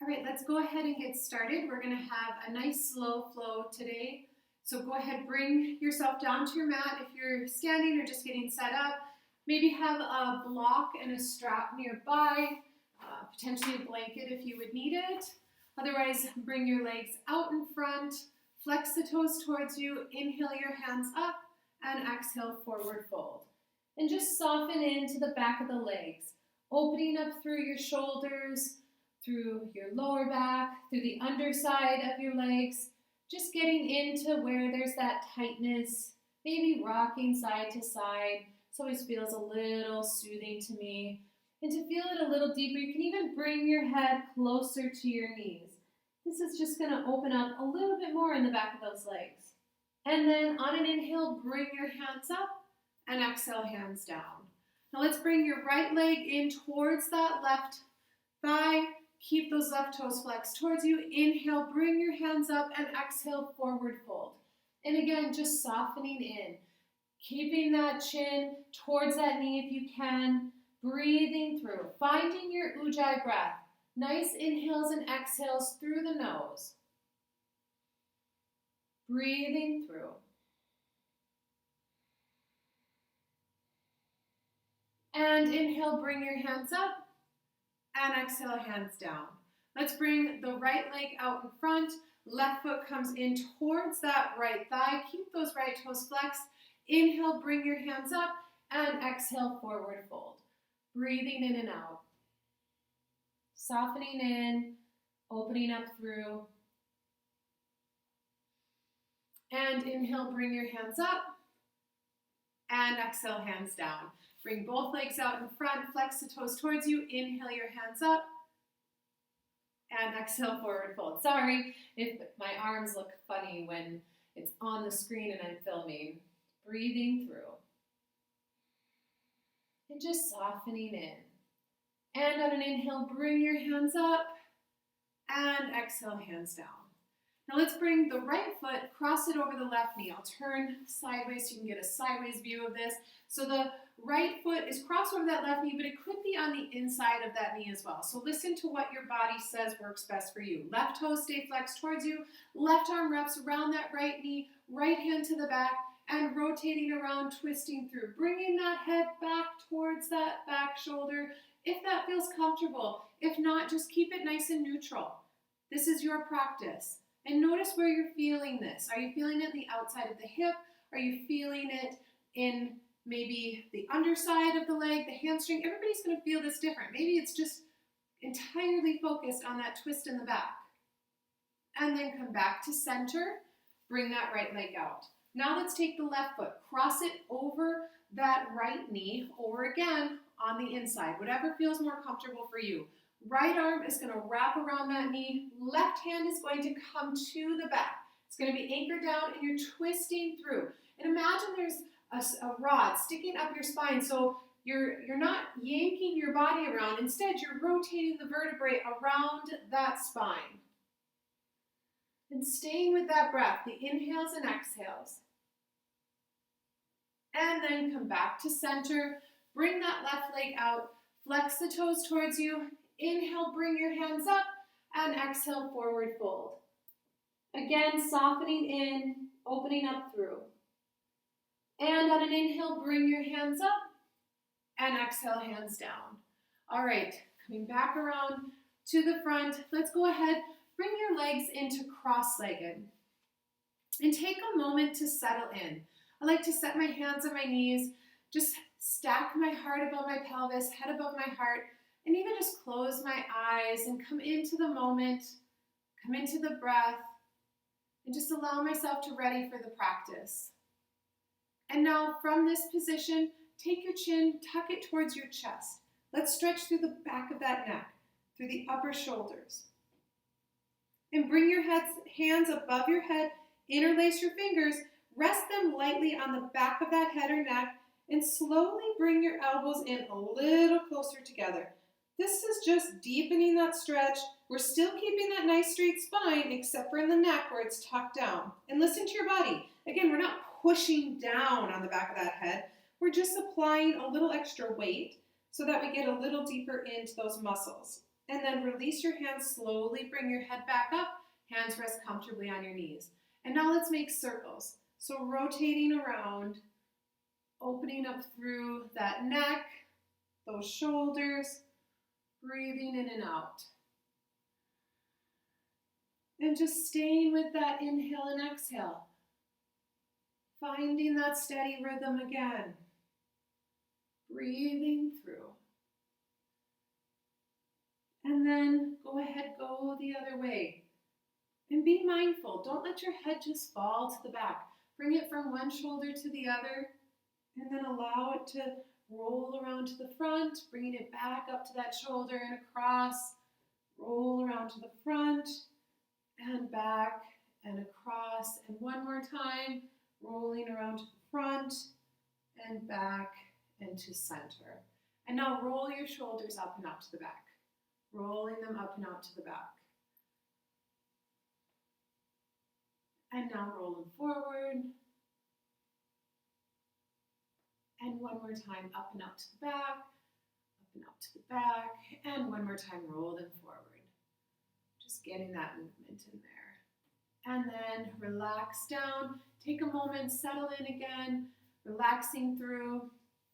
All right, let's go ahead and get started. We're going to have a nice slow flow today. So go ahead, bring yourself down to your mat if you're standing or just getting set up. Maybe have a block and a strap nearby, potentially a blanket if you would need it. Otherwise, bring your legs out in front, flex the toes towards you, inhale your hands up, and exhale, forward fold. And just soften into the back of the legs, opening up through your shoulders, through your lower back, through the underside of your legs, just getting into where there's that tightness, maybe rocking side to side. This always feels a little soothing to me. And to feel it a little deeper, you can even bring your head closer to your knees. This is just going to open up a little bit more in the back of those legs. And then on an inhale, bring your hands up and exhale, hands down. Now let's bring your right leg in towards that left thigh. Keep those left toes flexed towards you. Inhale, bring your hands up, and exhale, forward fold. And again, just softening in. Keeping that chin towards that knee if you can. Breathing through. Finding your Ujjayi breath. Nice inhales and exhales through the nose. Breathing through. And inhale, bring your hands up. And exhale, hands down. Let's bring the right leg out in front. Left foot comes in towards that right thigh. Keep those right toes flexed. Inhale, bring your hands up. And exhale, forward fold. Breathing in and out. Softening in, opening up through. And inhale, bring your hands up. And exhale, hands down. Bring both legs out in front, flex the toes towards you, inhale your hands up, and exhale, forward fold. Sorry if my arms look funny when it's on the screen and I'm filming. Breathing through. And just softening in. And on an inhale, bring your hands up, and exhale, hands down. Now let's bring the right foot, cross it over the left knee. I'll turn sideways so you can get a sideways view of this. So the right foot is crossed over that left knee, but it could be on the inside of that knee as well. So listen to what your body says works best for you. Left toe stay flexed towards you. Left arm wraps around that right knee. Right hand to the back and rotating around, twisting through. Bringing that head back towards that back shoulder if that feels comfortable. If not, just keep it nice and neutral. This is your practice. And notice where you're feeling this. Are you feeling it in the outside of the hip? Are you feeling it in maybe the underside of the leg, the hamstring? Everybody's going to feel this different. Maybe it's just entirely focused on that twist in the back. And then come back to center. Bring that right leg out. Now let's take the left foot. Cross it over that right knee, or again on the inside. Whatever feels more comfortable for you. Right arm is going to wrap around that knee. Left hand is going to come to the back. It's going to be anchored down and you're twisting through. And imagine there's a rod sticking up your spine. So you're not yanking your body around. Instead, you're rotating the vertebrae around that spine. And staying with that breath, the inhales and exhales. And then come back to center. Bring that left leg out. Flex the toes towards you. Inhale, bring your hands up, and exhale, forward fold. Again, softening in, opening up through. And on an inhale, bring your hands up, and exhale, hands down. All right, coming back around to the front. Let's go ahead, bring your legs into cross-legged. And take a moment to settle in. I like to set my hands on my knees, just stack my heart above my pelvis, head above my heart, and even just close my eyes and come into the moment, come into the breath, and just allow myself to ready for the practice. And now from this position, take your chin, tuck it towards your chest. Let's stretch through the back of that neck, through the upper shoulders. And bring your hands above your head, interlace your fingers, rest them lightly on the back of that head or neck, and slowly bring your elbows in a little closer together. This is just deepening that stretch. We're still keeping that nice straight spine, except for in the neck where it's tucked down. And listen to your body. Again, we're not pushing down on the back of that head. We're just applying a little extra weight so that we get a little deeper into those muscles. And then release your hands slowly, bring your head back up, hands rest comfortably on your knees. And now let's make circles. So rotating around, opening up through that neck, those shoulders, breathing in and out. And just staying with that inhale and exhale. Finding that steady rhythm again. Breathing through. And then go ahead, go the other way. And be mindful. Don't let your head just fall to the back. Bring it from one shoulder to the other. And then allow it to roll around to the front. Bringing it back up to that shoulder and across. Roll around to the front. And back and across. And one more time. Rolling around to the front. And back and to center. And now roll your shoulders up and out to the back. Rolling them up and out to the back. And now roll them forward. And one more time, up and out to the back, up and out to the back. And one more time, roll them forward. Just getting that movement in there. And then relax down. Take a moment, settle in again, relaxing through.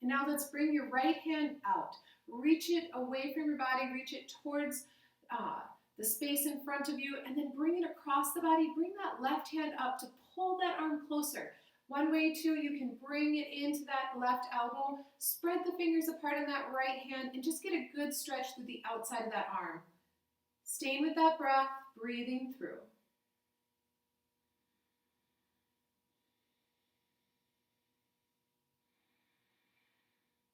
And now let's bring your right hand out. Reach it away from your body, reach it towards the space in front of you, and then bring it across the body. Bring that left hand up to pull that arm closer. One way too, you can bring it into that left elbow, spread the fingers apart on that right hand, and just get a good stretch through the outside of that arm. Staying with that breath, breathing through.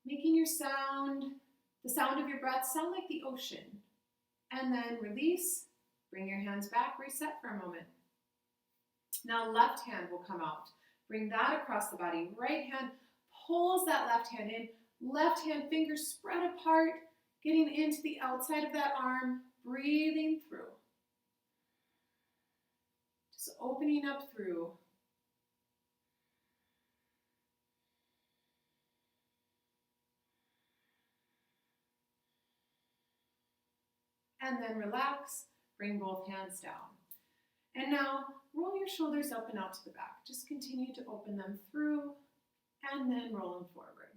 Making your sound, the sound of your breath, sound like the ocean. And then release, bring your hands back, reset for a moment. Now left hand will come out. Bring that across the body. Right hand pulls that left hand in. Left hand fingers spread apart, getting into the outside of that arm, breathing through. Just opening up through. And then relax, bring both hands down. And now roll your shoulders up and out to the back. Just continue to open them through and then roll them forward.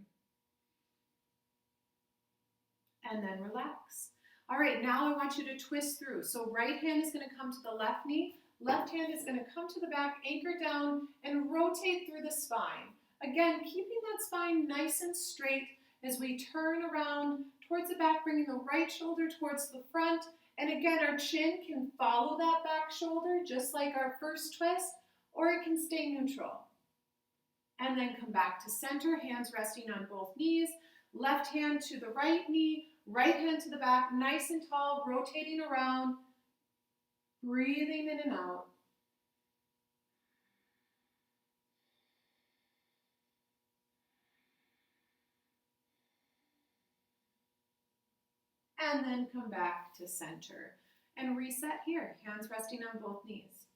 And then relax. All right, now I want you to twist through. So right hand is going to come to the left knee. Left hand is going to come to the back, anchor down, and rotate through the spine. Again, keeping that spine nice and straight as we turn around towards the back, bringing the right shoulder towards the front. And again, our chin can follow that back shoulder, just like our first twist, or it can stay neutral. And then come back to center, hands resting on both knees. Left hand to the right knee, right hand to the back, nice and tall, rotating around, breathing in and out. And then come back to center and reset here, hands resting on both knees.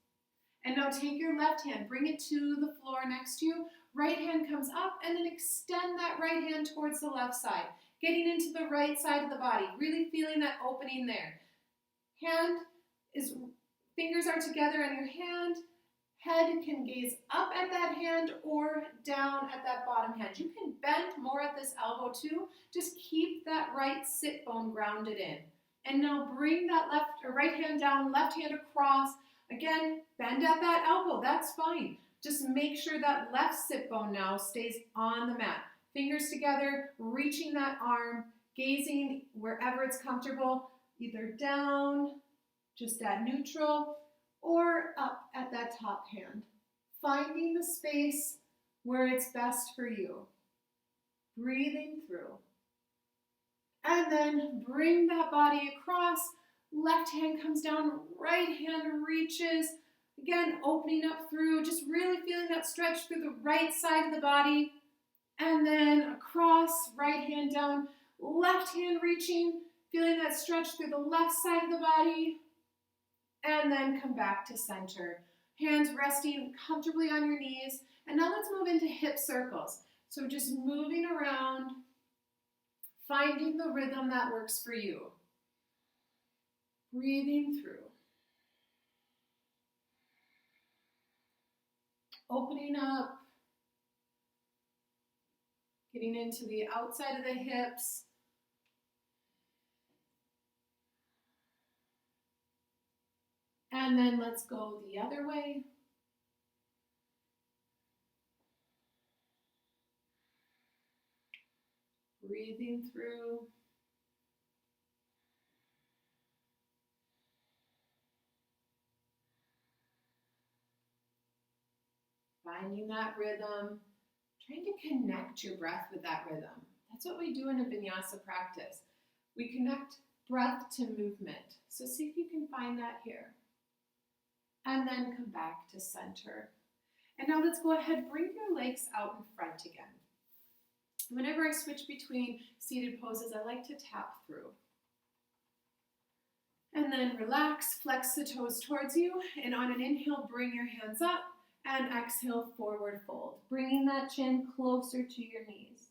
And now take your left hand, bring it to the floor next to you. Right hand comes up and then extend that right hand towards the left side, getting into the right side of the body, really feeling that opening there. Fingers are together on your hand. Head can gaze up at that hand or down at that bottom hand. You can bend more at this elbow too. Just keep that right sit bone grounded in. And now bring that right hand down, left hand across. Again, bend at that elbow. That's fine. Just make sure that left sit bone now stays on the mat. Fingers together, reaching that arm, gazing wherever it's comfortable, either down, just at neutral, or up at that top hand. Finding the space where it's best for you. Breathing through. And then bring that body across. Left hand comes down, right hand reaches. Again, opening up through, just really feeling that stretch through the right side of the body. And then across, right hand down, left hand reaching, feeling that stretch through the left side of the body. And then come back to center. Hands resting comfortably on your knees. And now let's move into hip circles. So just moving around, finding the rhythm that works for you. breathing through. Opening up, getting into the outside of the hips. And then let's go the other way. Breathing through. Finding that rhythm. Trying to connect your breath with that rhythm. That's what we do in a vinyasa practice. We connect breath to movement. So see if you can find that here. And then come back to center. And now let's go ahead, bring your legs out in front again. Whenever I switch between seated poses, I like to tap through. And then relax, flex the toes towards you, and on an inhale, bring your hands up, and exhale, forward fold, bringing that chin closer to your knees.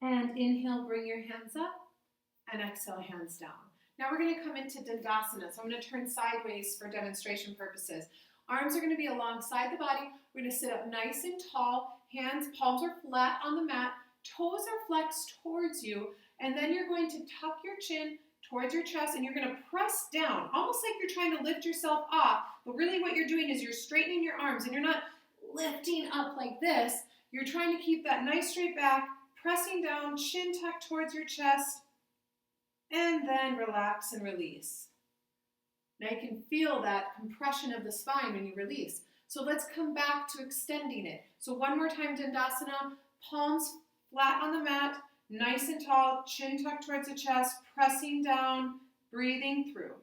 And inhale, bring your hands up, and exhale, hands down. Now we're going to come into Dandasana. So I'm going to turn sideways for demonstration purposes. Arms are going to be alongside the body. We're going to sit up nice and tall. Hands, palms are flat on the mat. Toes are flexed towards you. And then you're going to tuck your chin towards your chest, and you're going to press down, almost like you're trying to lift yourself off. But really what you're doing is you're straightening your arms, and you're not lifting up like this. You're trying to keep that nice straight back, pressing down, chin tucked towards your chest, and then relax and release. Now you can feel that compression of the spine when you release. So let's come back to extending it. So one more time, Dandasana, palms flat on the mat, nice and tall, chin tucked towards the chest, pressing down, breathing through.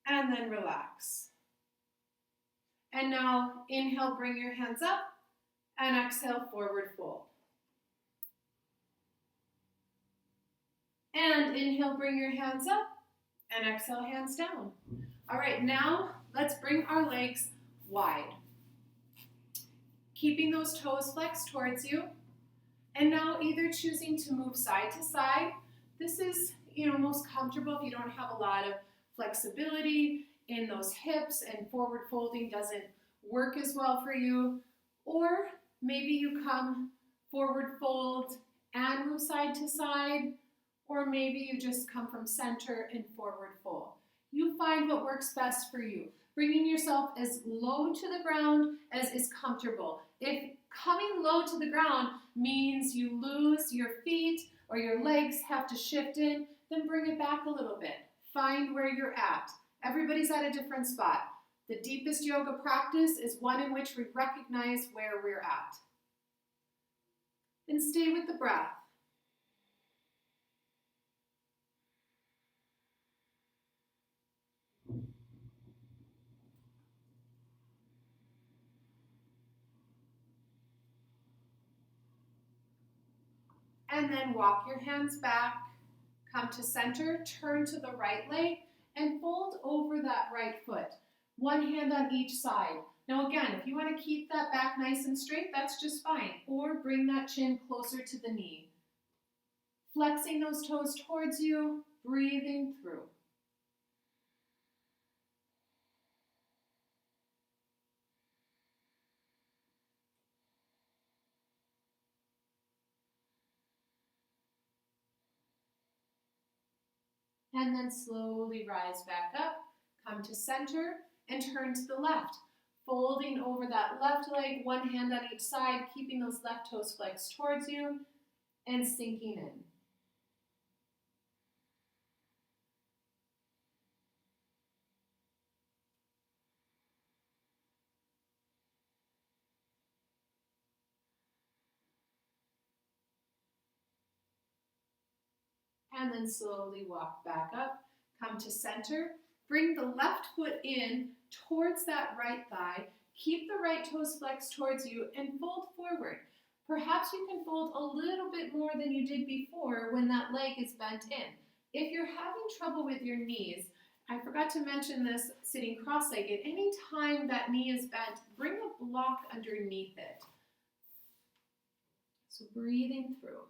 And then relax. And now inhale, bring your hands up, and exhale, forward fold. And inhale, bring your hands up, and exhale, hands down. All right, now let's bring our legs wide. Keeping those toes flexed towards you. And now either choosing to move side to side. This is, most comfortable if you don't have a lot of flexibility in those hips and forward folding doesn't work as well for you. Or maybe you come forward fold and move side to side. Or maybe you just come from center and forward fold. You find what works best for you. Bringing yourself as low to the ground as is comfortable. If coming low to the ground means you lose your feet or your legs have to shift in, then bring it back a little bit. Find where you're at. Everybody's at a different spot. The deepest yoga practice is one in which we recognize where we're at. And stay with the breath. And then walk your hands back, come to center, turn to the right leg, and fold over that right foot. One hand on each side. Now again, if you want to keep that back nice and straight, that's just fine. Or bring that chin closer to the knee. Flexing those toes towards you, breathing through. And then slowly rise back up, come to center, and turn to the left. Folding over that left leg, one hand on each side, keeping those left toes flexed towards you, and sinking in. And then slowly walk back up, come to center, bring the left foot in towards that right thigh, keep the right toes flexed towards you, and fold forward. Perhaps you can fold a little bit more than you did before when that leg is bent in. If you're having trouble with your knees, I forgot to mention this sitting cross-legged, anytime that knee is bent, bring a block underneath it. So breathing through.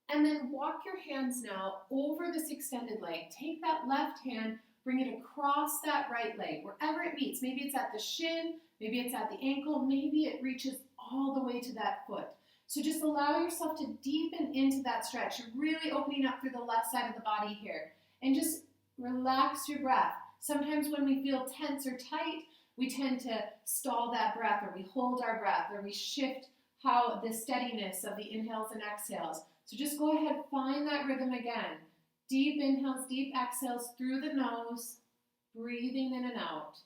And then walk your hands now over this extended leg. Take that left hand, bring it across that right leg, wherever it meets. Maybe it's at the shin, maybe it's at the ankle, maybe it reaches all the way to that foot. So just allow yourself to deepen into that stretch. You're really opening up through the left side of the body here. And just relax your breath. Sometimes when we feel tense or tight, we tend to stall that breath, or we hold our breath, or we shift how the steadiness of the inhales and exhales. So just go ahead, find that rhythm again. Deep inhales, deep exhales through the nose, breathing in and out.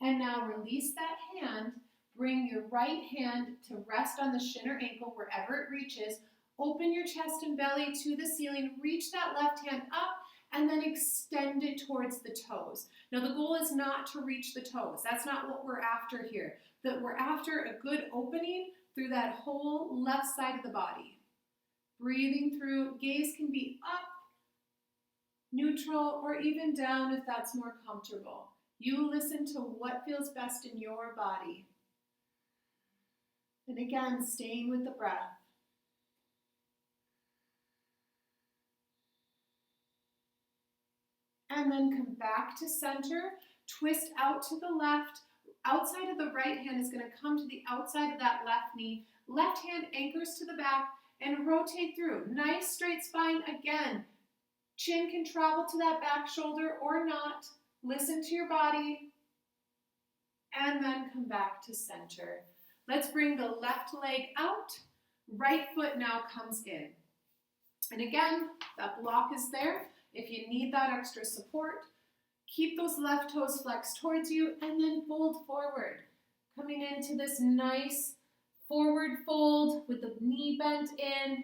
And now release that hand. Bring your right hand to rest on the shin or ankle, wherever it reaches. Open your chest and belly to the ceiling. Reach that left hand up and then extend it towards the toes. Now the goal is not to reach the toes. That's not what we're after here. That we're after a good opening through that whole left side of the body. Breathing through. Gaze can be up, neutral, or even down if that's more comfortable. You listen to what feels best in your body. And again, staying with the breath. And then come back to center, twist out to the left. Outside of the right hand is going to come to the outside of that left knee. Left hand anchors to the back and rotate through. Nice straight spine again. Chin can travel to that back shoulder or not. Listen to your body. And then come back to center. Let's bring the left leg out. Right foot now comes in. And again, that block is there. If you need that extra support, keep those left toes flexed towards you and then fold forward. Coming into this nice forward fold with the knee bent in,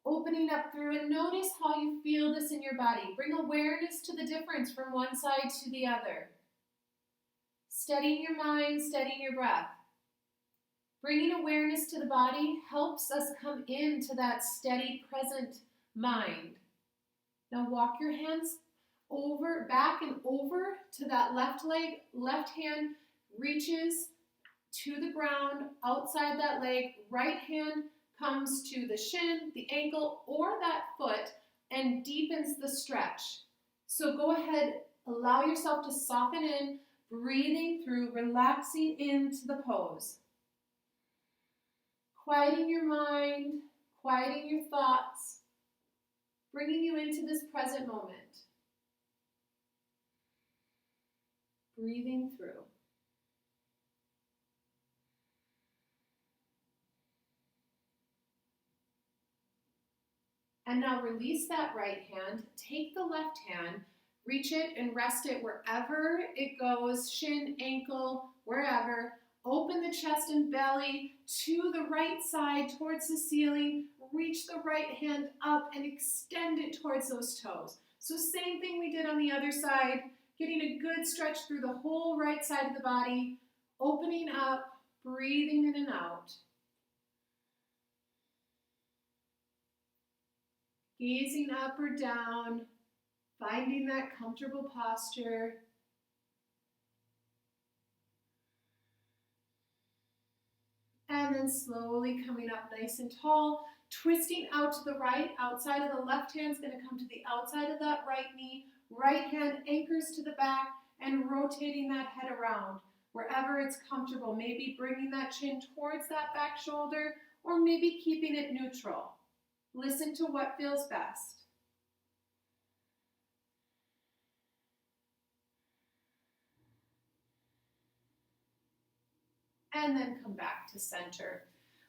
opening up through, and notice how you feel this in your body. Bring awareness to the difference from one side to the other. Steadying your mind, steadying your breath. Bringing awareness to the body helps us come into that steady, present mind. Now walk your hands over, back and over to that left leg. Left hand reaches to the ground outside that leg. Right hand comes to the shin, the ankle, or that foot and deepens the stretch. So go ahead, allow yourself to soften in, breathing through, relaxing into the pose. Quieting your mind, quieting your thoughts, bringing you into this present moment. Breathing through. And now release that right hand, take the left hand, reach it and rest it wherever it goes, shin, ankle, wherever. Open the chest and belly to the right side towards the ceiling. Reach the right hand up and extend it towards those toes. So same thing we did on the other side, getting a good stretch through the whole right side of the body, opening up, breathing in and out. Gazing up or down, finding that comfortable posture. And then slowly coming up nice and tall, twisting out to the right. Outside of the left hand is going to come to the outside of that right knee. Right hand anchors to the back and rotating that head around wherever it's comfortable. Maybe bringing that chin towards that back shoulder or maybe keeping it neutral. Listen to what feels best. And then come back to center.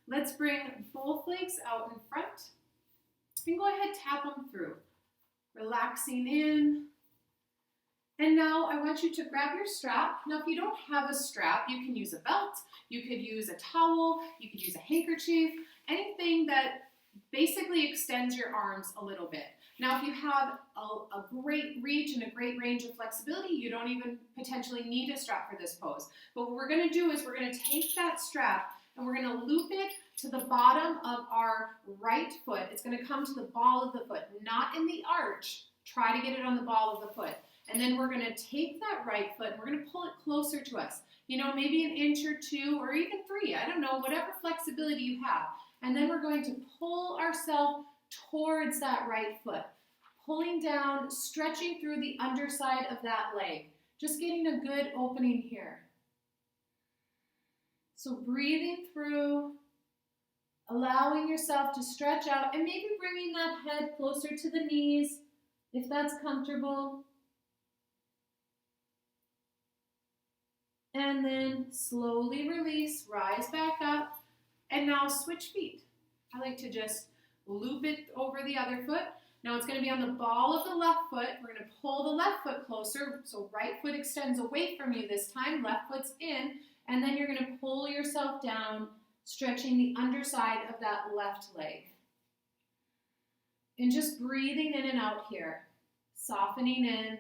Let's bring both legs out in front and go ahead, tap them through. Relaxing in. And now I want you to grab your strap. Now if you don't have a strap, you can use a belt, you could use a towel, you could use a handkerchief, anything that basically extends your arms a little bit. Now if you have a great reach and a great range of flexibility, you don't even potentially need a strap for this pose. But what we're going to do is we're going to take that strap and we're gonna loop it to the bottom of our right foot. It's gonna come to the ball of the foot, not in the arch. Try to get it on the ball of the foot. And then we're gonna take that right foot and we're gonna pull it closer to us. You know, maybe an inch or 2 or even 3, I don't know, whatever flexibility you have. And then we're going to pull ourselves towards that right foot, pulling down, stretching through the underside of that leg. Just getting a good opening here. So breathing through, allowing yourself to stretch out and maybe bringing that head closer to the knees if that's comfortable. And then slowly release, rise back up, and now switch feet. I like to just loop it over the other foot. Now it's going to be on the ball of the left foot. We're going to pull the left foot closer, so right foot extends away from you this time, left foot's in, and then you're going to pull yourself down, stretching the underside of that left leg. And just breathing in and out here, softening in,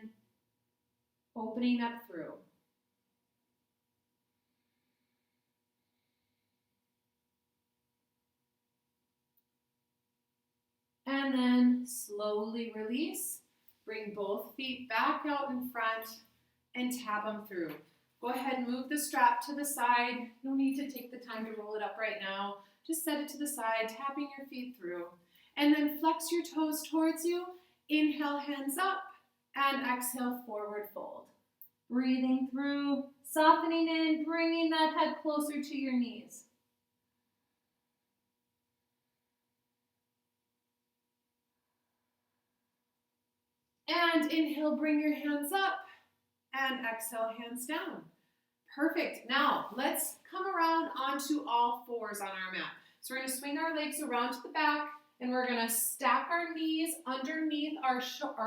opening up through. And then slowly release. Bring both feet back out in front and tap them through. Go ahead and move the strap to the side. No need to take the time to roll it up right now. Just set it to the side, tapping your feet through. And then flex your toes towards you. Inhale, hands up, and exhale, forward fold. Breathing through, softening in, bringing that head closer to your knees. And inhale, bring your hands up, and exhale, hands down. Perfect. Now, let's come around onto all fours on our mat. So we're going to swing our legs around to the back, and we're going to stack our knees underneath our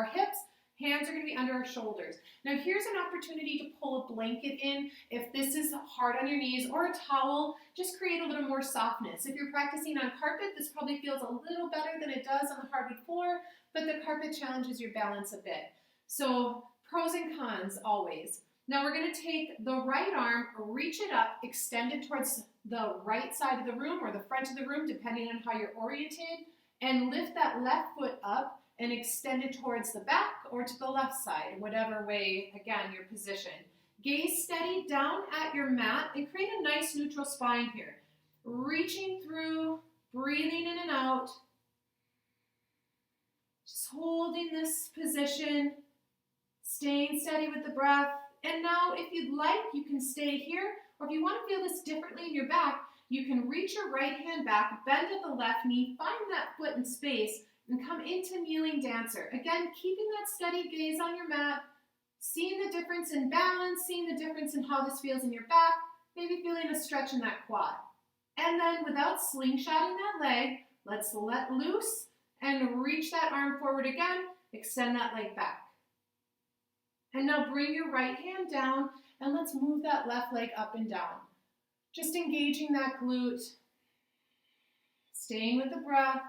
hips. Hands are going to be under our shoulders. Now, here's an opportunity to pull a blanket in. If this is hard on your knees, or a towel, just create a little more softness. If you're practicing on carpet, this probably feels a little better than it does on the hardwood floor, but the carpet challenges your balance a bit. So pros and cons always. Now we're going to take the right arm, reach it up, extend it towards the right side of the room or the front of the room, depending on how you're oriented, and lift that left foot up and extend it towards the back or to the left side, whatever way, again, your position. Gaze steady down at your mat and create a nice neutral spine here. Reaching through, breathing in and out. Just holding this position, staying steady with the breath. And now, if you'd like, you can stay here, or if you want to feel this differently in your back, you can reach your right hand back, bend at the left knee, find that foot in space, and come into kneeling dancer. Again, keeping that steady gaze on your mat, seeing the difference in balance, seeing the difference in how this feels in your back, maybe feeling a stretch in that quad. And then, without slingshotting that leg, let's let loose and reach that arm forward again, extend that leg back. And now bring your right hand down and let's move that left leg up and down. Just engaging that glute, staying with the breath.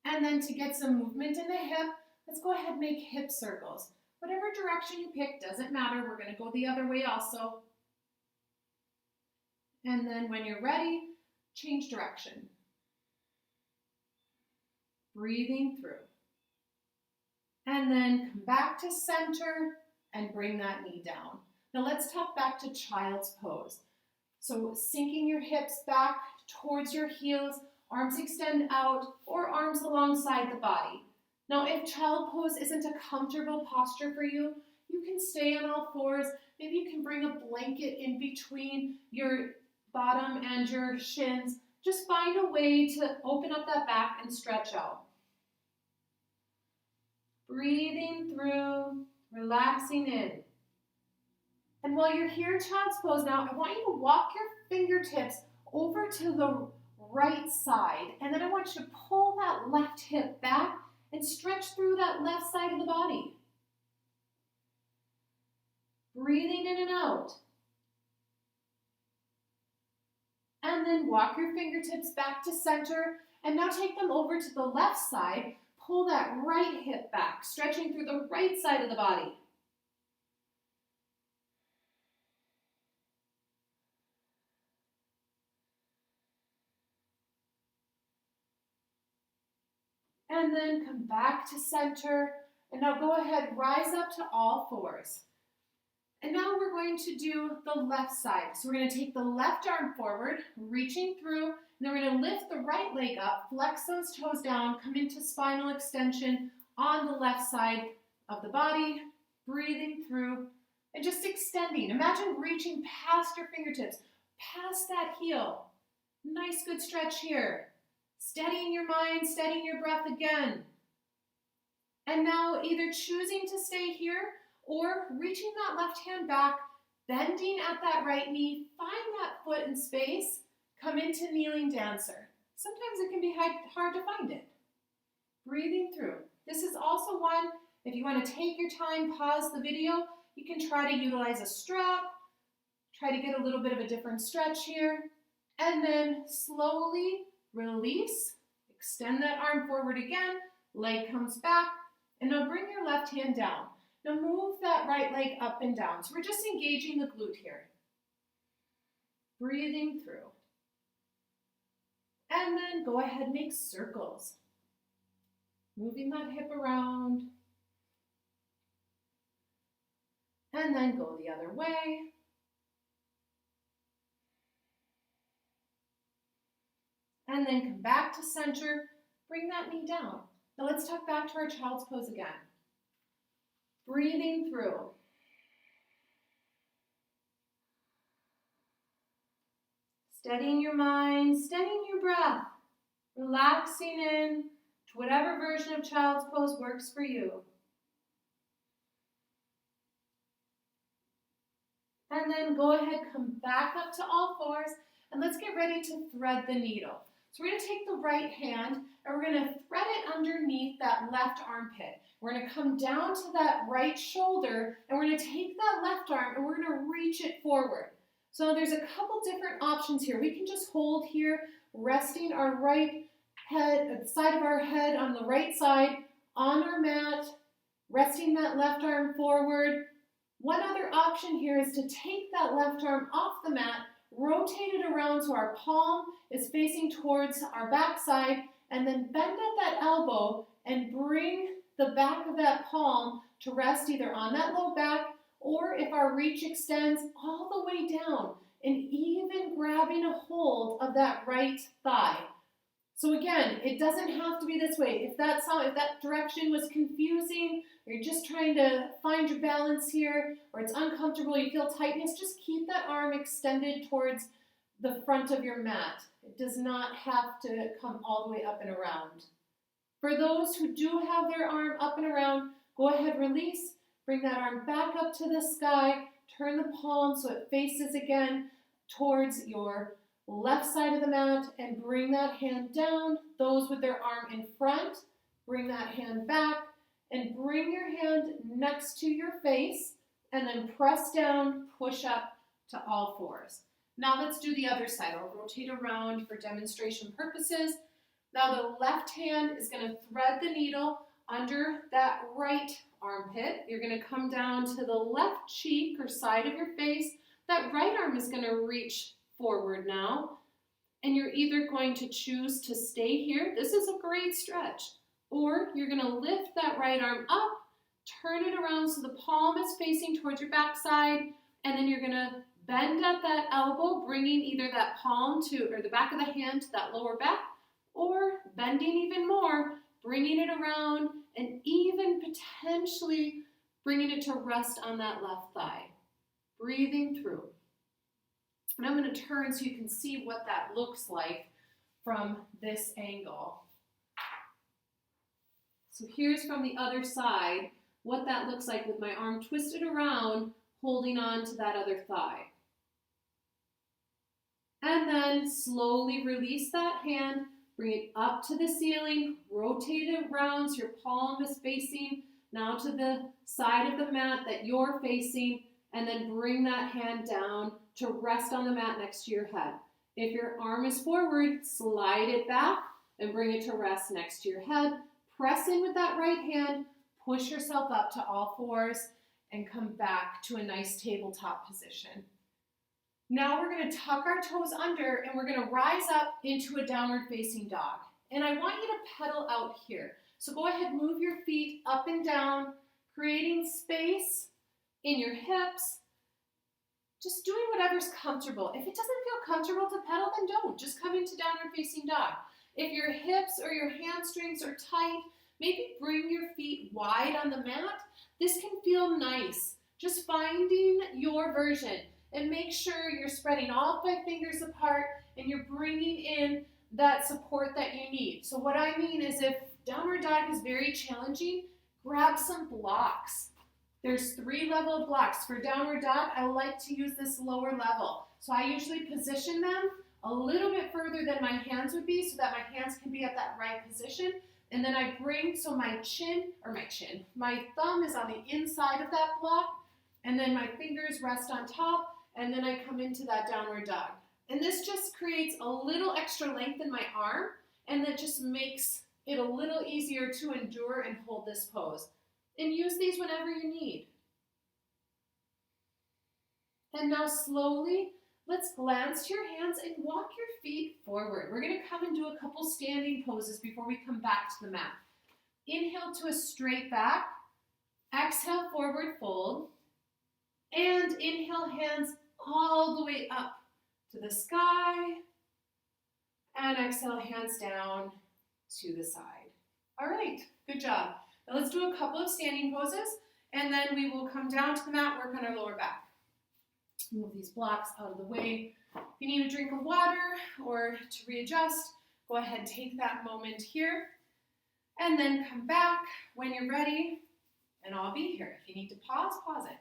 And then to get some movement in the hip, let's go ahead and make hip circles. Whatever direction you pick, doesn't matter. We're going to go the other way also. And then when you're ready, change direction. Breathing through. And then come back to center and bring that knee down. Now let's tap back to child's pose. So sinking your hips back towards your heels, arms extend out, or arms alongside the body. Now if child pose isn't a comfortable posture for you, you can stay on all fours. Maybe you can bring a blanket in between your bottom and your shins. Just find a way to open up that back and stretch out. Breathing through, relaxing in. And while you're here, child's pose now, I want you to walk your fingertips over to the right side. And then I want you to pull that left hip back and stretch through that left side of the body. Breathing in and out. And then walk your fingertips back to center. And now take them over to the left side. Pull that right hip back, stretching through the right side of the body. And then come back to center. And now go ahead, rise up to all fours. And now we're going to do the left side. So we're going to take the left arm forward, reaching through, and then we're going to lift the right leg up, flex those toes down, come into spinal extension on the left side of the body, breathing through, and just extending. Imagine reaching past your fingertips, past that heel. Nice, good stretch here. Steadying your mind, steadying your breath again. And now either choosing to stay here or reaching that left hand back, bending at that right knee, find that foot in space, come into kneeling dancer. Sometimes it can be hard to find it. Breathing through. This is also one, if you want to take your time, pause the video, you can try to utilize a strap, try to get a little bit of a different stretch here, and then slowly release, extend that arm forward again, leg comes back, and now bring your left hand down. Now move that right leg up and down. So we're just engaging the glute here. Breathing through. And then go ahead and make circles. Moving that hip around. And then go the other way. And then come back to center. Bring that knee down. Now let's tuck back to our child's pose again. Breathing through. Steadying your mind, steadying your breath. Relaxing in to whatever version of child's pose works for you. And then go ahead, come back up to all fours, and let's get ready to thread the needle. So we're going to take the right hand, and we're going to thread it underneath that left armpit. We're going to come down to that right shoulder, and we're going to take that left arm, and we're going to reach it forward. So there's a couple different options here. We can just hold here, resting our right head, side of our head on the right side, on our mat, resting that left arm forward. One other option here is to take that left arm off the mat, rotate it around so our palm is facing towards our backside, and then bend at that elbow and bring the back of that palm to rest either on that low back, or if our reach extends all the way down and even grabbing a hold of that right thigh. So again, it doesn't have to be this way. If that direction was confusing, or you're just trying to find your balance here, or it's uncomfortable, you feel tightness, just keep that arm extended towards the front of your mat. It does not have to come all the way up and around. For those who do have their arm up and around, go ahead, release, bring that arm back up to the sky, turn the palm so it faces again towards your left side of the mat, and bring that hand down. Those with their arm in front, bring that hand back, and bring your hand next to your face, and then press down, push up to all fours. Now let's do the other side. I'll rotate around for demonstration purposes. Now the left hand is going to thread the needle under that right armpit. You're going to come down to the left cheek or side of your face. That right arm is going to reach forward now. And you're either going to choose to stay here. This is a great stretch. Or you're going to lift that right arm up, turn it around so the palm is facing towards your backside, and then you're going to bend at that elbow, bringing either that palm to, or the back of the hand to that lower back, or bending even more, bringing it around, and even potentially bringing it to rest on that left thigh. Breathing through. And I'm going to turn so you can see what that looks like from this angle. So here's from the other side what that looks like with my arm twisted around, holding on to that other thigh. And then slowly release that hand, bring it up to the ceiling, rotate it around so your palm is facing now to the side of the mat that you're facing, and then bring that hand down to rest on the mat next to your head. If your arm is forward, slide it back and bring it to rest next to your head. Press in with that right hand, push yourself up to all fours, and come back to a nice tabletop position. Now we're going to tuck our toes under, and we're going to rise up into a downward facing dog. And I want you to pedal out here. So go ahead, move your feet up and down, creating space in your hips. Just doing whatever's comfortable. If it doesn't feel comfortable to pedal, then don't. Just come into downward facing dog. If your hips or your hamstrings are tight, maybe bring your feet wide on the mat. This can feel nice. Just finding your version and make sure you're spreading all 5 fingers apart and you're bringing in that support that you need. So what I mean is if downward dog is very challenging, grab some blocks. There's 3 level blocks. For downward dog, I like to use this lower level. So I usually position them a little bit further than my hands would be so that my hands can be at that right position. And then I bring, so my thumb is on the inside of that block, and then my fingers rest on top, and then I come into that downward dog. And this just creates a little extra length in my arm, and that just makes it a little easier to endure and hold this pose. And use these whenever you need. And now slowly, let's glance to your hands and walk your feet forward. We're going to come and do a couple standing poses before we come back to the mat. Inhale to a straight back. Exhale, forward fold. And inhale, hands all the way up to the sky. And exhale, hands down to the side. All right, good job. Now let's do a couple of standing poses, and then we will come down to the mat, work on our lower back. Move these blocks out of the way. If you need a drink of water or to readjust, go ahead, take that moment here, and then come back when you're ready, and I'll be here. If you need to pause, pause it.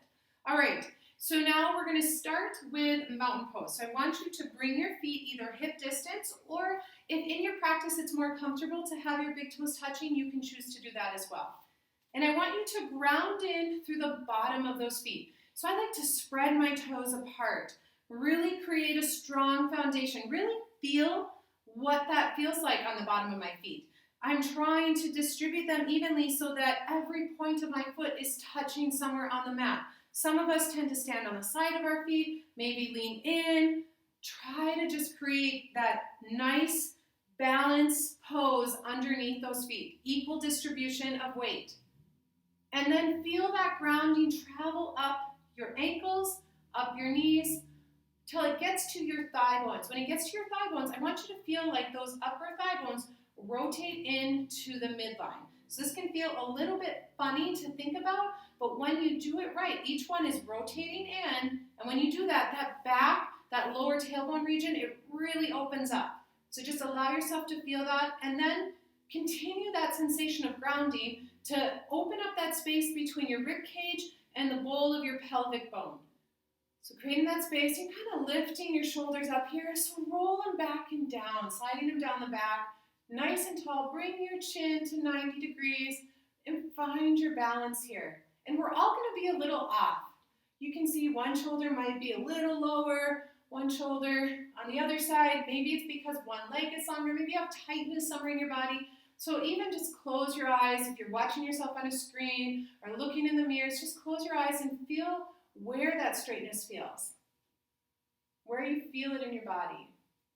All right, so now we're going to start with mountain pose. So I want you to bring your feet either hip distance, or if in your practice it's more comfortable to have your big toes touching, you can choose to do that as well. And I want you to ground in through the bottom of those feet. So I like to spread my toes apart, really create a strong foundation, really feel what that feels like on the bottom of my feet. I'm trying to distribute them evenly so that every point of my foot is touching somewhere on the mat. Some of us tend to stand on the side of our feet, maybe lean in. Try to just create that nice balanced pose underneath those feet. Equal distribution of weight. And then feel that grounding travel up your ankles, up your knees, till it gets to your thigh bones. When it gets to your thigh bones, I want you to feel like those upper thigh bones rotate into the midline. So this can feel a little bit funny to think about, but when you do it right, each one is rotating in, and when you do that, that back, that lower tailbone region, it really opens up. So just allow yourself to feel that, and then continue that sensation of grounding to open up that space between your rib cage and the bowl of your pelvic bone. So creating that space and kind of lifting your shoulders up here, so roll them back and down, sliding them down the back, nice and tall. Bring your chin to 90 degrees and find your balance here. And we're all going to be a little off. You can see one shoulder might be a little lower, one shoulder on the other side. Maybe it's because one leg is longer. Maybe you have tightness somewhere in your body. So even just close your eyes. If you're watching yourself on a screen or looking in the mirrors, just close your eyes and feel where that straightness feels, where you feel it in your body.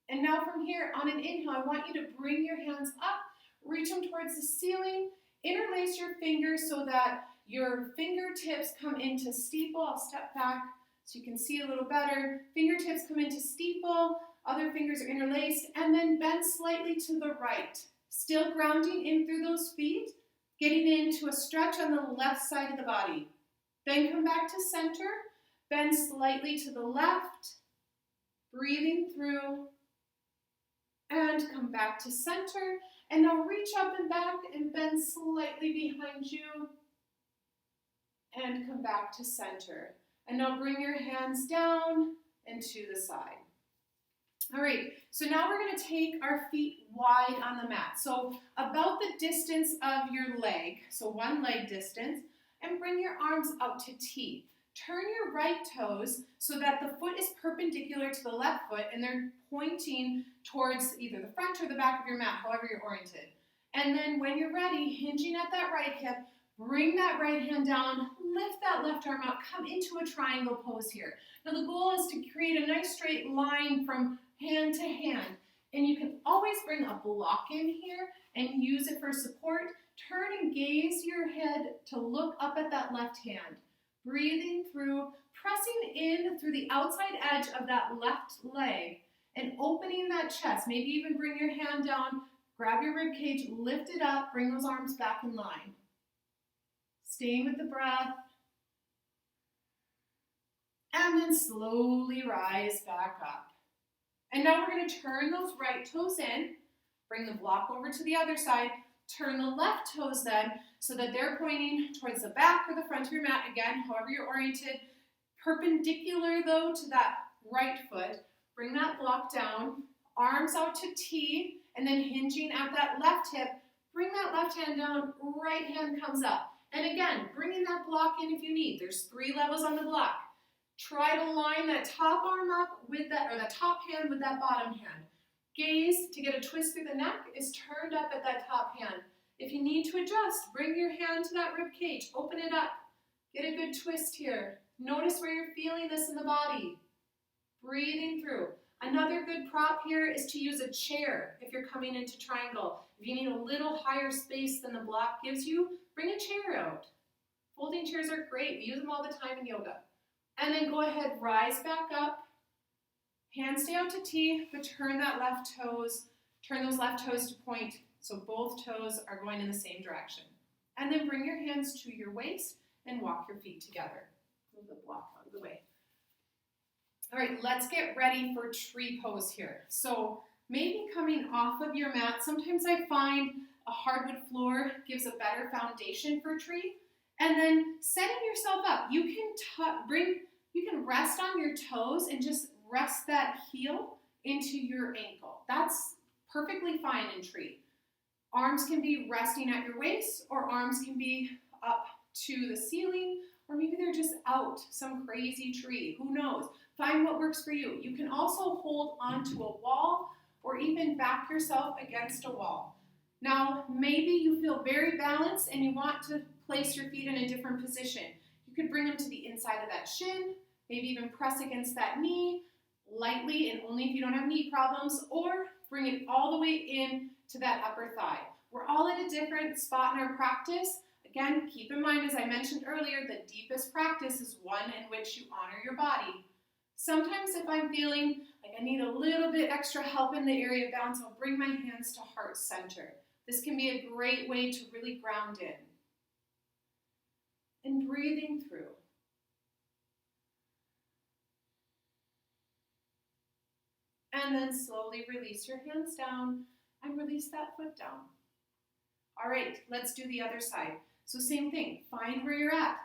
And now from here, on an inhale, I want you to bring your hands up, reach them towards the ceiling, interlace your fingers so that your fingertips come into steeple. I'll step back so you can see a little better. Fingertips come into steeple, other fingers are interlaced, and then bend slightly to the right. Still grounding in through those feet, getting into a stretch on the left side of the body. Then come back to center, bend slightly to the left, breathing through, and come back to center. And now reach up and back and bend slightly behind you, and come back to center. And now bring your hands down and to the side. All right, so now we're going to take our feet wide on the mat. So about the distance of your leg, so one leg distance, and bring your arms out to T. Turn your right toes so that the foot is perpendicular to the left foot and they're pointing towards either the front or the back of your mat, however you're oriented. And then when you're ready, hinging at that right hip, bring that right hand down, lift that left arm out, come into a triangle pose here. Now the goal is to create a nice straight line from hand to hand. And you can always bring a block in here and use it for support. Turn and gaze your head to look up at that left hand. Breathing through, pressing in through the outside edge of that left leg and opening that chest. Maybe even bring your hand down, grab your rib cage, lift it up, bring those arms back in line. Staying with the breath. And then slowly rise back up. And now we're going to turn those right toes in, bring the block over to the other side, turn the left toes then so that they're pointing towards the back or the front of your mat, again, however you're oriented, perpendicular though to that right foot. Bring that block down, arms out to T, and then hinging at that left hip, bring that left hand down, right hand comes up. And again, bringing that block in if you need. There's 3 levels on the block. Try to line that top arm up with that, or the top hand with that bottom hand. Gaze to get a twist through the neck is turned up at that top hand. If you need to adjust, bring your hand to that rib cage, open it up, get a good twist here. Notice where you're feeling this in the body. Breathing through. Another good prop here is to use a chair if you're coming into triangle. If you need a little higher space than the block gives you, bring a chair out. Folding chairs are great. We use them all the time in yoga. And then go ahead, rise back up. Hands stay out to T, but turn those left toes to point so both toes are going in the same direction. And then bring your hands to your waist and walk your feet together. Move the block out of the way. All right, let's get ready for tree pose here. So maybe coming off of your mat, sometimes I find a hardwood floor gives a better foundation for tree. And then setting yourself up, you can rest on your toes and just rest that heel into your ankle. That's perfectly fine in tree. Arms can be resting at your waist, or arms can be up to the ceiling, or maybe they're just out, some crazy tree, who knows? Find what works for you. You can also hold onto a wall or even back yourself against a wall. Now, maybe you feel very balanced and you want to place your feet in a different position. You could bring them to the inside of that shin, maybe even press against that knee lightly and only if you don't have knee problems, or bring it all the way in to that upper thigh. We're all at a different spot in our practice. Again, keep in mind, as I mentioned earlier, the deepest practice is one in which you honor your body. Sometimes if I'm feeling like I need a little bit extra help in the area of balance, I'll bring my hands to heart center. This can be a great way to really ground in. And breathing through. And then slowly release your hands down and release that foot down. All right, let's do the other side. So same thing, find where you're at.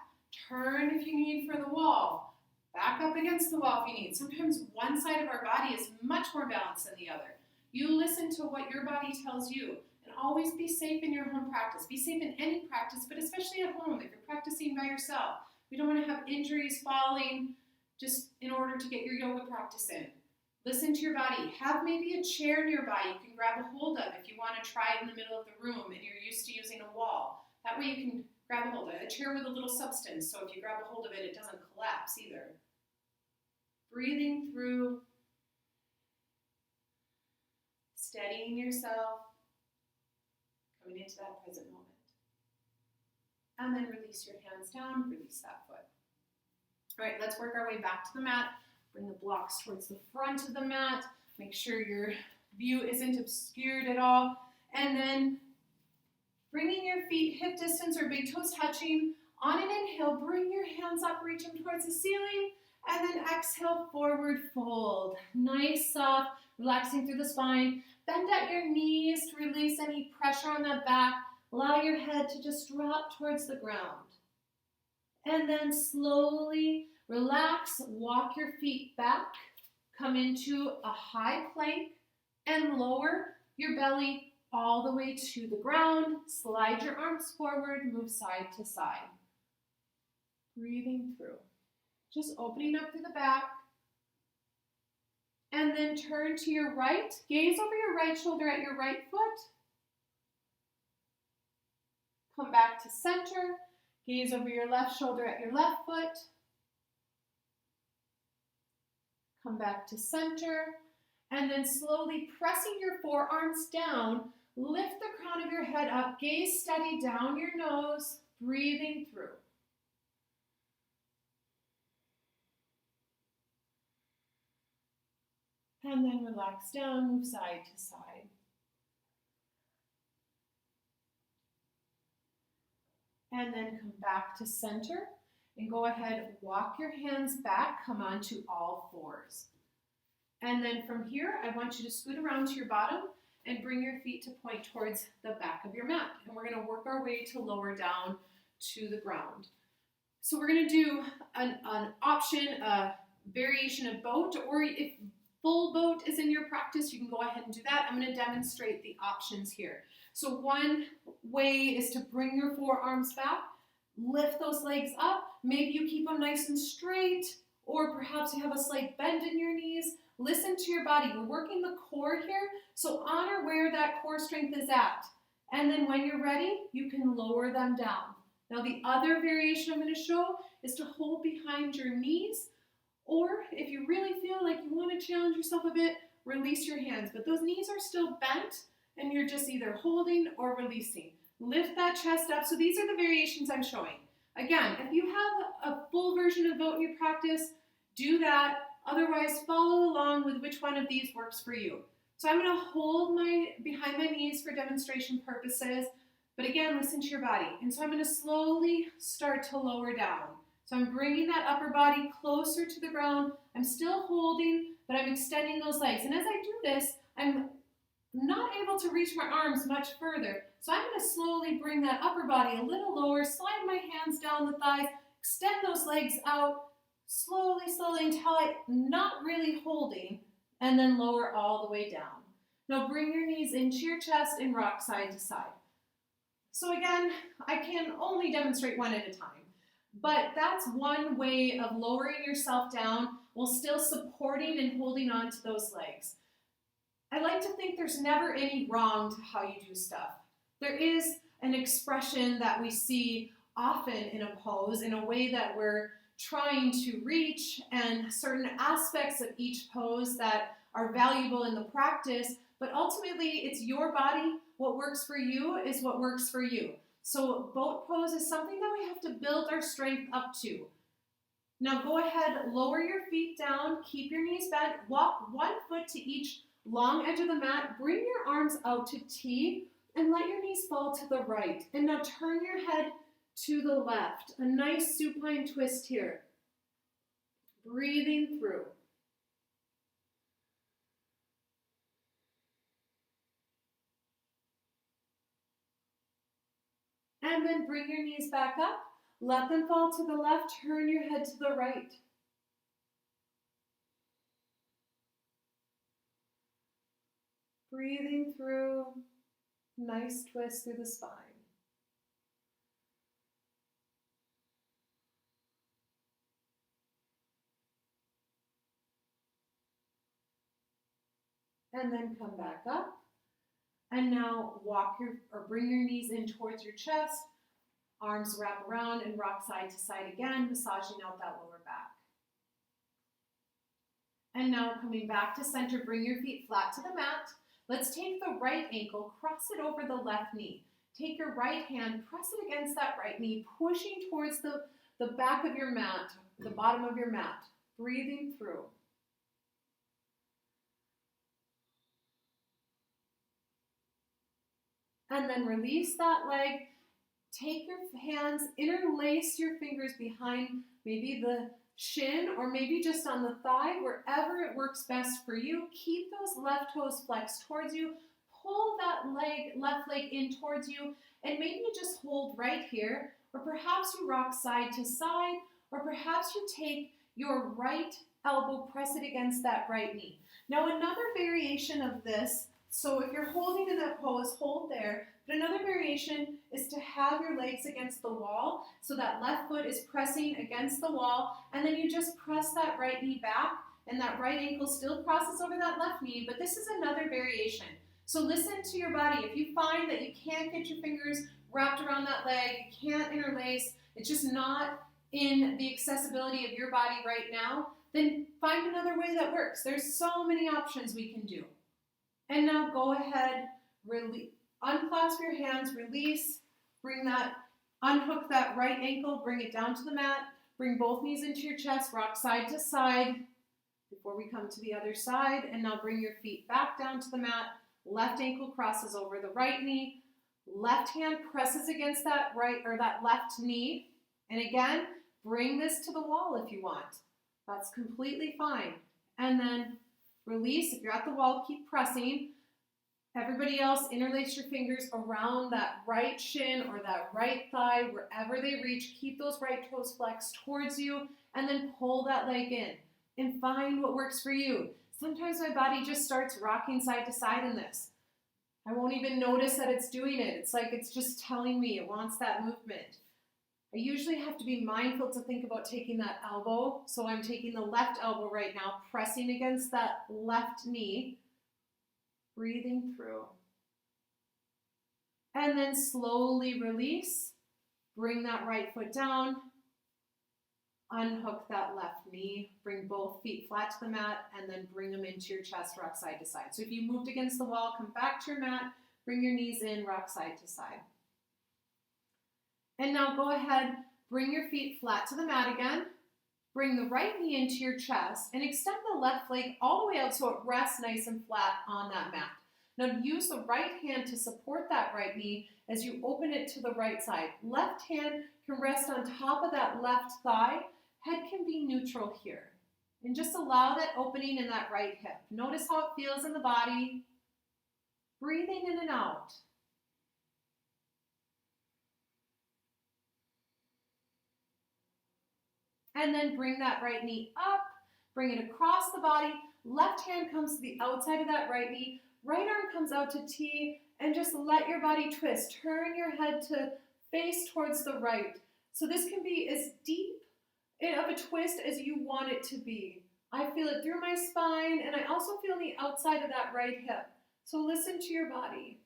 Turn if you need for the wall. Back up against the wall if you need. Sometimes one side of our body is much more balanced than the other. You listen to what your body tells you. And always be safe in your home practice. Be safe in any practice, but especially at home if you're practicing by yourself. We don't want to have injuries, falling, just in order to get your yoga practice in. Listen to your body. Have maybe a chair nearby you can grab a hold of if you want to try it in the middle of the room and you're used to using a wall. That way you can grab a hold of it. A chair with a little substance, so if you grab a hold of it, it doesn't collapse either. Breathing through. Steadying yourself. Coming into that present moment. And then release your hands down, release that foot. All right, let's work our way back to the mat. Bring the blocks towards the front of the mat. Make sure your view isn't obscured at all. And then bringing your feet hip distance or big toes touching. On an inhale, bring your hands up, reach them towards the ceiling. And then exhale, forward fold. Nice, soft, relaxing through the spine. Bend at your knees to release any pressure on that back. Allow your head to just drop towards the ground. And then slowly relax, walk your feet back. Come into a high plank and lower your belly all the way to the ground. Slide your arms forward, move side to side. Breathing through. Just opening up through the back. And then turn to your right. Gaze over your right shoulder at your right foot. Come back to center. Gaze over your left shoulder at your left foot. Come back to center. And then slowly pressing your forearms down, lift the crown of your head up, gaze steady down your nose, breathing through. And then relax down, move side to side. And then come back to center and go ahead, walk your hands back, come onto all fours. And then from here, I want you to scoot around to your bottom and bring your feet to point towards the back of your mat. And we're gonna work our way to lower down to the ground. So we're gonna do an option, a variation of boat, or if full boat is in your practice, you can go ahead and do that. I'm gonna demonstrate the options here. So one way is to bring your forearms back, lift those legs up. Maybe you keep them nice and straight, or perhaps you have a slight bend in your knees. Listen to your body. We're working the core here, so honor where that core strength is at. And then when you're ready, you can lower them down. Now the other variation I'm going to show is to hold behind your knees, or if you really feel like you want to challenge yourself a bit, release your hands. But those knees are still bent, and you're just either holding or releasing. Lift that chest up. So these are the variations I'm showing. Again, if you have a full version of boat in your practice, do that. Otherwise, follow along with which one of these works for you. So I'm going to hold behind my knees for demonstration purposes, but again, listen to your body. And so I'm going to slowly start to lower down. So I'm bringing that upper body closer to the ground. I'm still holding, but I'm extending those legs. And as I do this, I'm not able to reach my arms much further. So I'm going to slowly bring that upper body a little lower, slide my hands down the thighs, extend those legs out, slowly until I'm not really holding, and then lower all the way down. Now bring your knees into your chest and rock side to side. So again, I can only demonstrate one at a time, but that's one way of lowering yourself down while still supporting and holding on to those legs. I like to think there's never any wrong to how you do stuff. There is an expression that we see often in a pose in a way that we're trying to reach, and certain aspects of each pose that are valuable in the practice, but ultimately it's your body. What works for you is what works for you. So boat pose is something that we have to build our strength up to. Now go ahead, lower your feet down, keep your knees bent, walk one foot to each long edge of the mat, bring your arms out to T, and let your knees fall to the right. And now turn your head to the left. A nice supine twist here. Breathing through. And then bring your knees back up. Let them fall to the left. Turn your head to the right. Breathing through. Nice twist through the spine. And then come back up. And now bring your knees in towards your chest. Arms wrap around and rock side to side again, massaging out that lower back. And now coming back to center, bring your feet flat to the mat. Let's take the right ankle, cross it over the left knee. Take your right hand, press it against that right knee, pushing towards the back of your mat, the bottom of your mat. Breathing through. And then release that leg. Take your hands, interlace your fingers behind maybe the shin or maybe just on the thigh, wherever it works best for you. Keep those left toes flexed towards you. Pull that left leg in towards you, and maybe you just hold right here, or perhaps you rock side to side, or perhaps you take your right elbow, press it against that right knee. Now another variation of this, so if you're holding in that pose, hold there. But another variation is to have your legs against the wall, so that left foot is pressing against the wall, and then you just press that right knee back, and that right ankle still crosses over that left knee, but this is another variation. So listen to your body. If you find that you can't get your fingers wrapped around that leg, you can't interlace, it's just not in the accessibility of your body right now, then find another way that works. There's so many options we can do. And now go ahead, unclasp your hands, release, unhook that right ankle, bring it down to the mat, bring both knees into your chest, rock side to side before we come to the other side. And now bring your feet back down to the mat, left ankle crosses over the right knee, left hand presses against that left knee. And again, bring this to the wall if you want. That's completely fine. And then release. If you're at the wall, keep pressing. Everybody else, interlace your fingers around that right shin or that right thigh, wherever they reach. Keep those right toes flexed towards you, and then pull that leg in and find what works for you. Sometimes my body just starts rocking side to side in this. I won't even notice that it's doing it. It's like it's just telling me it wants that movement. I usually have to be mindful to think about taking that elbow. So I'm taking the left elbow right now, pressing against that left knee, breathing through. And then slowly release. Bring that right foot down. Unhook that left knee. Bring both feet flat to the mat and then bring them into your chest, rock side to side. So if you moved against the wall, come back to your mat, bring your knees in, rock side to side. And now go ahead, bring your feet flat to the mat again. Bring the right knee into your chest and extend the left leg all the way out so it rests nice and flat on that mat. Now use the right hand to support that right knee as you open it to the right side. Left hand can rest on top of that left thigh. Head can be neutral here. And just allow that opening in that right hip. Notice how it feels in the body. Breathing in and out. And then bring that right knee up, bring it across the body. Left hand comes to the outside of that right knee. Right arm comes out to T, and just let your body twist. Turn your head to face towards the right. So this can be as deep of a twist as you want it to be. I feel it through my spine, and I also feel the outside of that right hip. So listen to your body.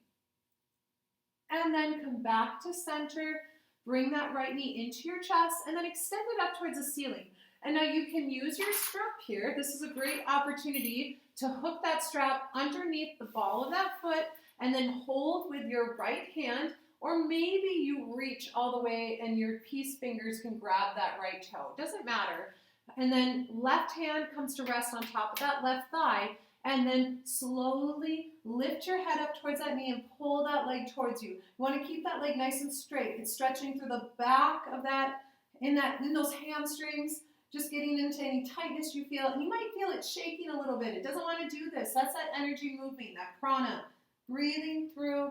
And then come back to center. Bring that right knee into your chest and then extend it up towards the ceiling. And now you can use your strap here. This is a great opportunity to hook that strap underneath the ball of that foot and then hold with your right hand, or maybe you reach all the way and your peace fingers can grab that right toe. Doesn't matter. And then left hand comes to rest on top of that left thigh, and then slowly lift your head up towards that knee and pull that leg towards you. You want to keep that leg nice and straight. It's stretching through the back of that, in those hamstrings, just getting into any tightness you feel. And you might feel it shaking a little bit. It doesn't want to do this. That's that energy moving, that prana. Breathing through.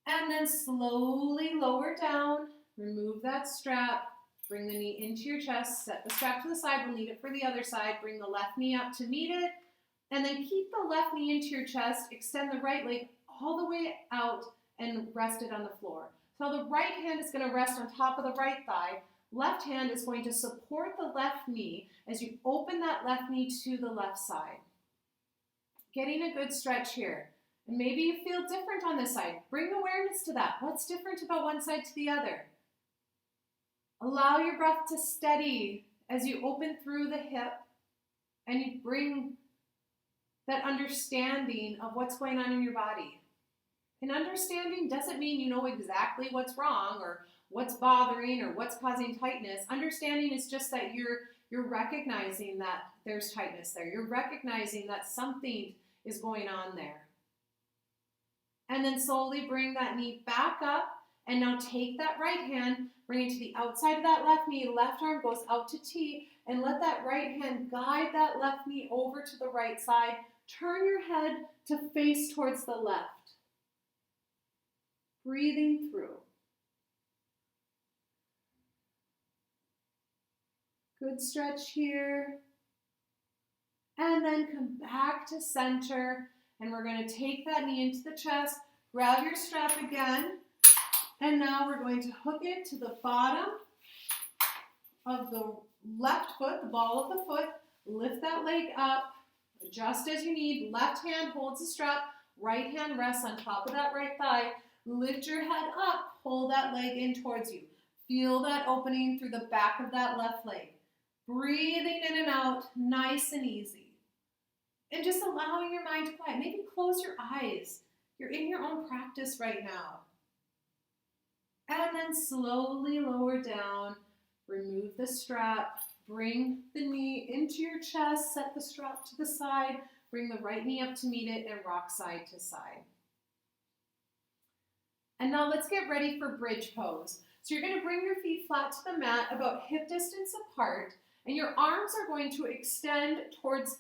And then slowly lower down. Remove that strap. Bring the knee into your chest. Set the strap to the side. We'll need it for the other side. Bring the left knee up to meet it. And then keep the left knee into your chest, extend the right leg all the way out and rest it on the floor. So the right hand is going to rest on top of the right thigh. Left hand is going to support the left knee as you open that left knee to the left side. Getting a good stretch here. And maybe you feel different on this side. Bring awareness to that. What's different about one side to the other? Allow your breath to steady as you open through the hip and you bring that understanding of what's going on in your body. And understanding doesn't mean you know exactly what's wrong or what's bothering or what's causing tightness. Understanding is just that you're recognizing that there's tightness there. You're recognizing that something is going on there. And then slowly bring that knee back up, and now take that right hand, bring it to the outside of that left knee, left arm goes out to T, and let that right hand guide that left knee over to the right side. Turn your head to face towards the left. Breathing through. Good stretch here. And then come back to center. And we're going to take that knee into the chest. Grab your strap again. And now we're going to hook it to the bottom of the left foot, the ball of the foot. Lift that leg up. Adjust as you need. Left hand holds the strap. Right hand rests on top of that right thigh. Lift your head up. Pull that leg in towards you. Feel that opening through the back of that left leg. Breathing in and out, nice and easy. And just allowing your mind to quiet. Maybe close your eyes. You're in your own practice right now. And then slowly lower down. Remove the strap. Bring the knee into your chest. Set the strap to the side. Bring the right knee up to meet it and rock side to side. And now let's get ready for bridge pose. So you're going to bring your feet flat to the mat about hip distance apart. And your arms are going to extend towards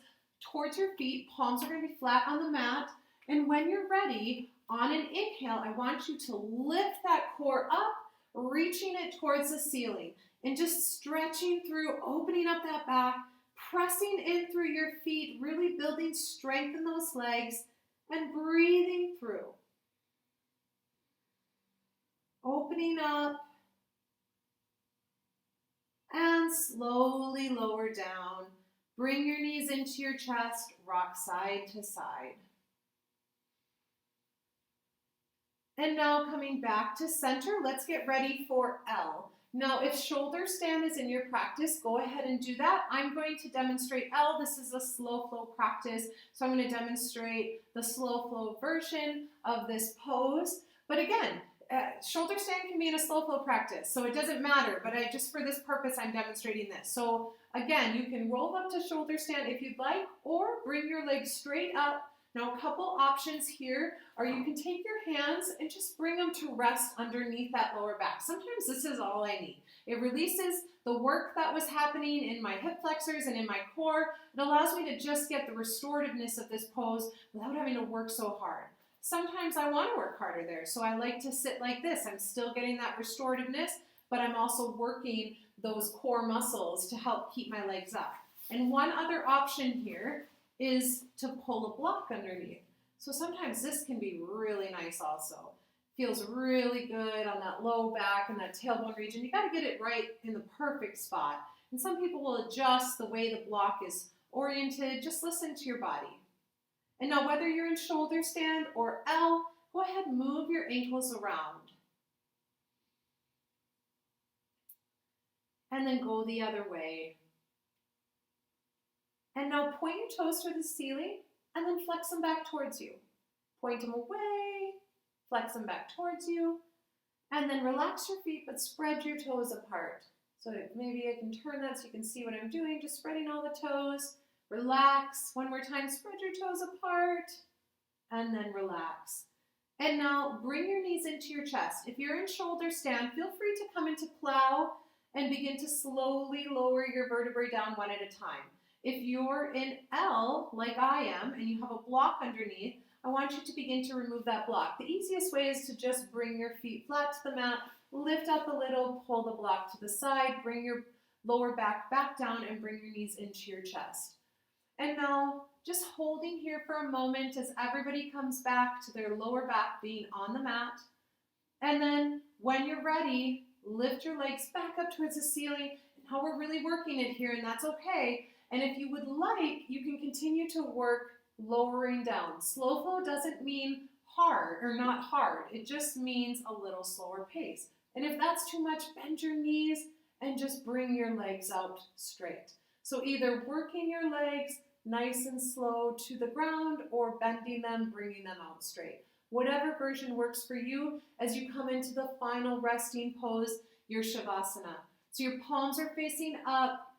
your feet. Palms are going to be flat on the mat. And when you're ready, on an inhale, I want you to lift that core up, reaching it towards the ceiling. And just stretching through, opening up that back, pressing in through your feet, really building strength in those legs, and breathing through. Opening up, and slowly lower down. Bring your knees into your chest, rock side to side. And now coming back to center, let's get ready for L. Now, if shoulder stand is in your practice, go ahead and do that. I'm going to demonstrate L. This is a slow flow practice, so I'm going to demonstrate the slow flow version of this pose. But again, shoulder stand can be in a slow flow practice, so it doesn't matter, but just for this purpose, I'm demonstrating this. So again, you can roll up to shoulder stand if you'd like, or bring your legs straight up. Now, a couple options here are you can take your hands and just bring them to rest underneath that lower back. Sometimes this is all I need. It releases the work that was happening in my hip flexors and in my core. It allows me to just get the restorativeness of this pose without having to work so hard. Sometimes I want to work harder there, so I like to sit like this. I'm still getting that restorativeness, but I'm also working those core muscles to help keep my legs up. And one other option here is to pull a block underneath. So sometimes this can be really nice also. Feels really good on that low back and that tailbone region. You got to get it right in the perfect spot. And some people will adjust the way the block is oriented. Just listen to your body. And now whether you're in shoulder stand or L, go ahead and move your ankles around. And then go the other way. And now point your toes toward the ceiling and then flex them back towards you. Point them away, flex them back towards you, and then relax your feet but spread your toes apart. So maybe I can turn that so you can see what I'm doing, just spreading all the toes. Relax. One more time, spread your toes apart, and then relax. And now bring your knees into your chest. If you're in shoulder stand, feel free to come into plow and begin to slowly lower your vertebrae down one at a time. If you're in L, like I am, and you have a block underneath, I want you to begin to remove that block. The easiest way is to just bring your feet flat to the mat, lift up a little, pull the block to the side, bring your lower back down, and bring your knees into your chest. And now, just holding here for a moment as everybody comes back to their lower back being on the mat. And then, when you're ready, lift your legs back up towards the ceiling. Now we're really working it here, and that's okay. And if you would like, you can continue to work lowering down. Slow flow doesn't mean hard or not hard. It just means a little slower pace. And if that's too much, bend your knees and just bring your legs out straight. So either working your legs nice and slow to the ground or bending them, bringing them out straight. Whatever version works for you as you come into the final resting pose, your Shavasana. So your palms are facing up,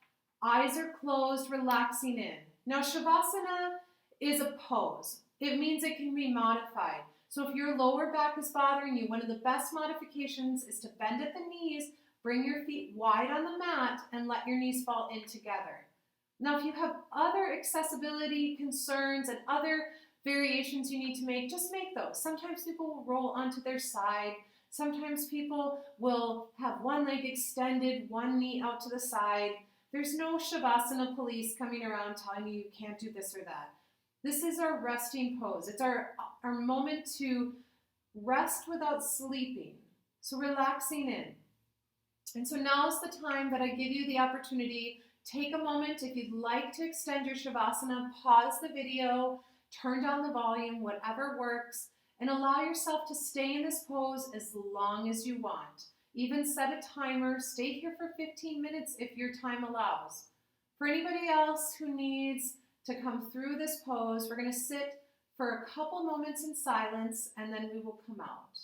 eyes are closed, relaxing in. Now Shavasana is a pose. It means it can be modified. So if your lower back is bothering you, one of the best modifications is to bend at the knees, bring your feet wide on the mat, and let your knees fall in together. Now if you have other accessibility concerns and other variations you need to make, just make those. Sometimes people will roll onto their side. Sometimes people will have one leg extended, one knee out to the side. There's no Shavasana police coming around telling you you can't do this or that. This is our resting pose. It's our moment to rest without sleeping. So relaxing in. And so now's the time that I give you the opportunity. Take a moment. If you'd like to extend your Shavasana, pause the video, turn down the volume, whatever works, and allow yourself to stay in this pose as long as you want. Even set a timer. Stay here for 15 minutes if your time allows. For anybody else who needs to come through this pose, we're going to sit for a couple moments in silence and then we will come out.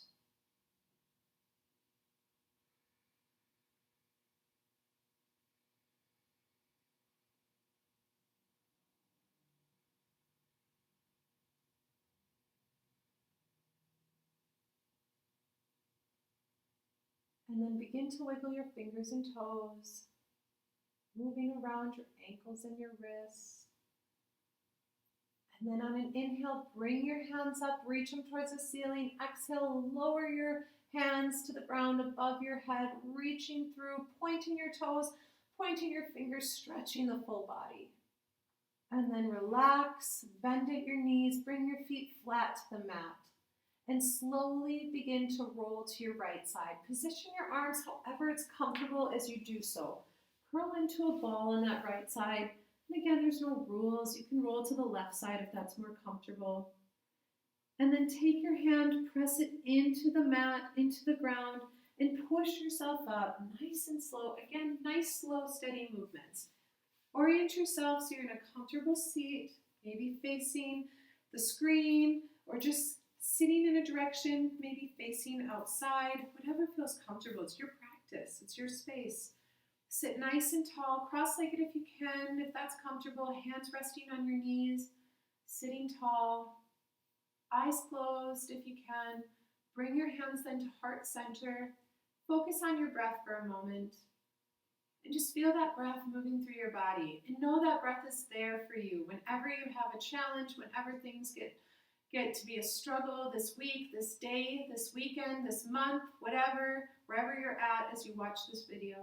And then begin to wiggle your fingers and toes, moving around your ankles and your wrists. And then on an inhale, bring your hands up, reach them towards the ceiling. Exhale, lower your hands to the ground above your head, reaching through, pointing your toes, pointing your fingers, stretching the full body. And then relax, bend at your knees, bring your feet flat to the mat. And slowly begin to roll to your right side. Position your arms however it's comfortable as you do so. Curl into a ball on that right side. And again, there's no rules. You can roll to the left side if that's more comfortable. And then take your hand, press it into the mat, into the ground, and push yourself up nice and slow. Again, nice, slow, steady movements. Orient yourself so you're in a comfortable seat, maybe facing the screen or just sitting in a direction, maybe facing outside, whatever feels comfortable. It's your practice, it's your space. Sit nice and tall, cross-legged if you can, if that's comfortable, hands resting on your knees, sitting tall, eyes closed if you can. Bring your hands then to heart center. Focus on your breath for a moment. And just feel that breath moving through your body. And know that breath is there for you. Whenever you have a challenge, whenever things get to be a struggle this week, this day, this weekend, this month, whatever, wherever you're at as you watch this video.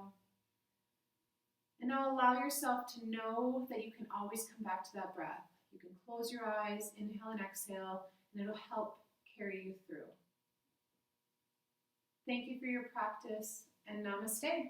And now allow yourself to know that you can always come back to that breath. You can close your eyes, inhale and exhale, and it'll help carry you through. Thank you for your practice, and namaste.